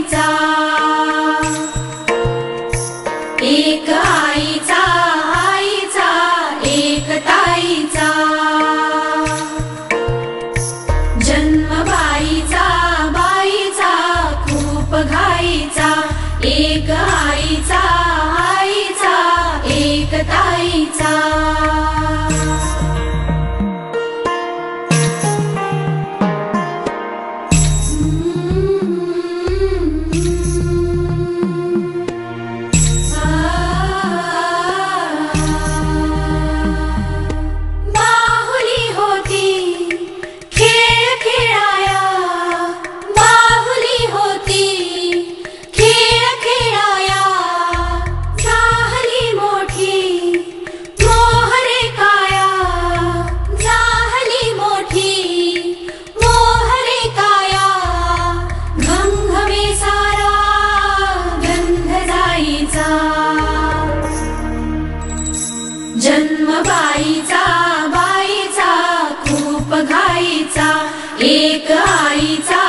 आईचा, एक आईचा, आईचा एक ताईचा, जन्म बाईचा, बाईचा खूप घाईचा, एक आईचा, आईचा एक ताईचा. जन्म बाईचा, बाईचा खूप घाईचा, एक आईचा,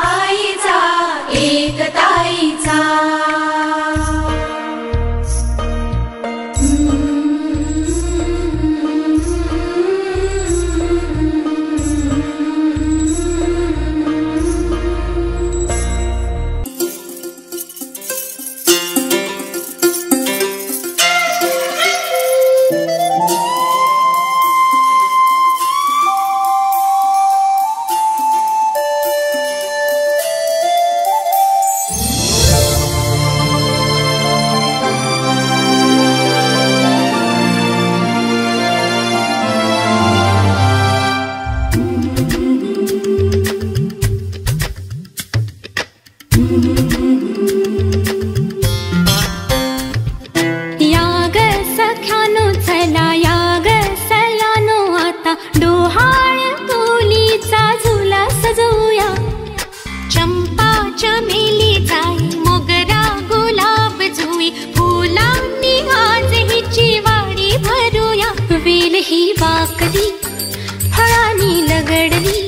आईचा एक ताईचा. फळांनी लगडली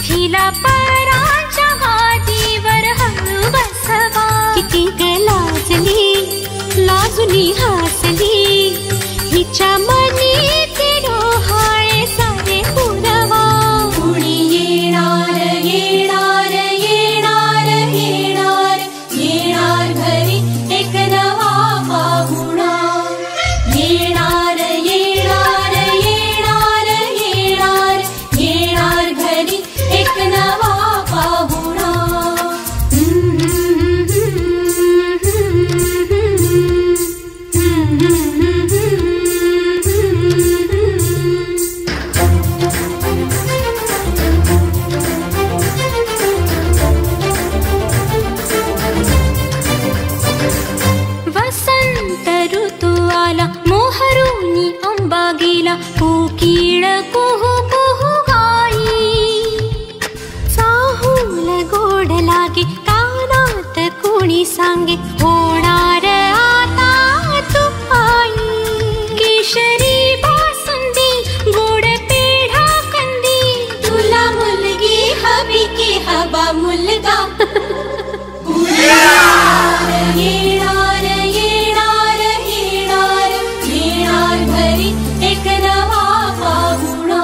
हिला पराच्या गादीवर हळू बसवा. किती ग लाजली लाजुनी हसली हिच्या मनी ते डोहाळे सारे पुरवा. कुणी येणार येणार येणार येणार येणार घरी एक नवा पाहुणा. येणार येणार येणार येणार येणार घरी एक नवा पाहुणा. वसंत ऋतू आला मोहरुनी अंबा गेला कोकिळ कुहू कुहू गाई. चाहूल गोड लागे कानात कोणी सांगे होणार आता तू आई. केशरी बासुंदी गोड पेढा कंदी तुला मुलगी हवी की हवा मुलगा. येणार येणार येणार येणार घरी एक नवा पाहुणा.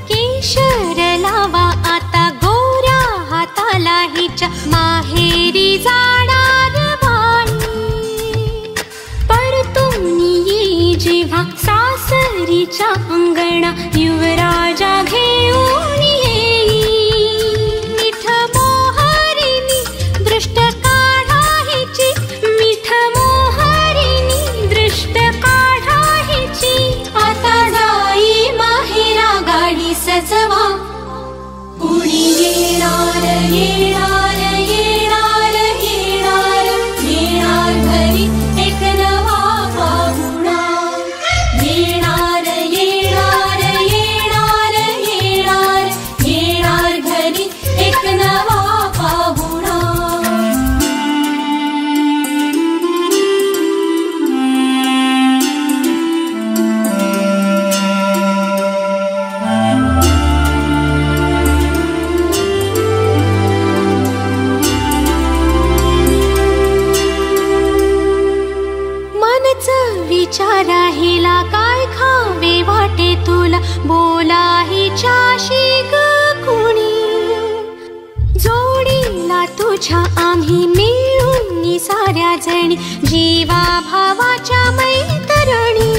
केशर लावा आता गोऱ्या हाताला हिच्या माहेरी जाणार बाई. परतून येई जेव्हा सासरीच्या अंगणा युवराजा घेऊन येई. मिठ मोहरिनी दृष्ट काढा हिची मिठ मोहरिनी दृष्ट काढा हिची. आता जाई माहेरा गाडी सजवा. कुणी येणार येणार येणार येणार येणार घरी एक नवा पाहुणा. येणार येणार येणार येणार तुझ्या आम्ही मिळून साऱ्या जणी जीवा भावाच्या मैत्रिणी.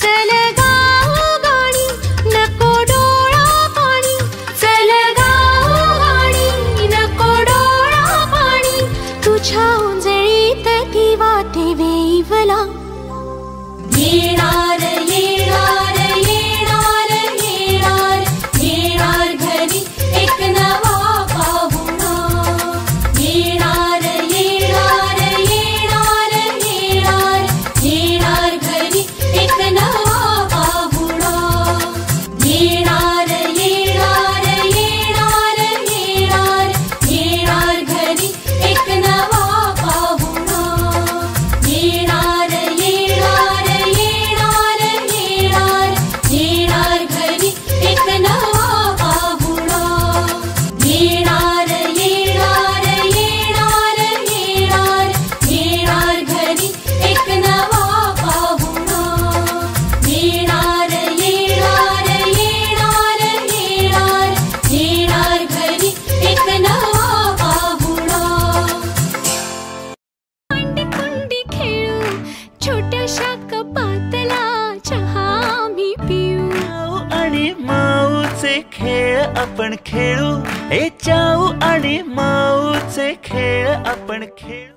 चल गाऊ गाणी नको डोळा पाणी, चल गाऊ गाणी नको डोळा पाणी. तुझ्या उंजळीत ती वाटे वेईवला. येणार येणार येणार येणार येणार घरी एक नवा पाहुणा. येणार येणार येणार येणार येणार घरी एक नवा पाहुणा. येणार येणार येणार येणार येणार घरी एक नवा पाहुणा. येणार येणार येणार येणार येणार घरी एक नवा पाहुणा. येणार येणार येणार येणार येणार घरी एक नवा पाहुणा. येणार येणार येणार येणार येणार घरी एक नवा पाहुणा. कुंडी खेळू छोट्याशा कपातला चहा आम्ही पिऊ. चाऊ आणि माऊचे खेळ आपण खेळू. चाऊ आणि माऊचे खेळ आपण खेळू.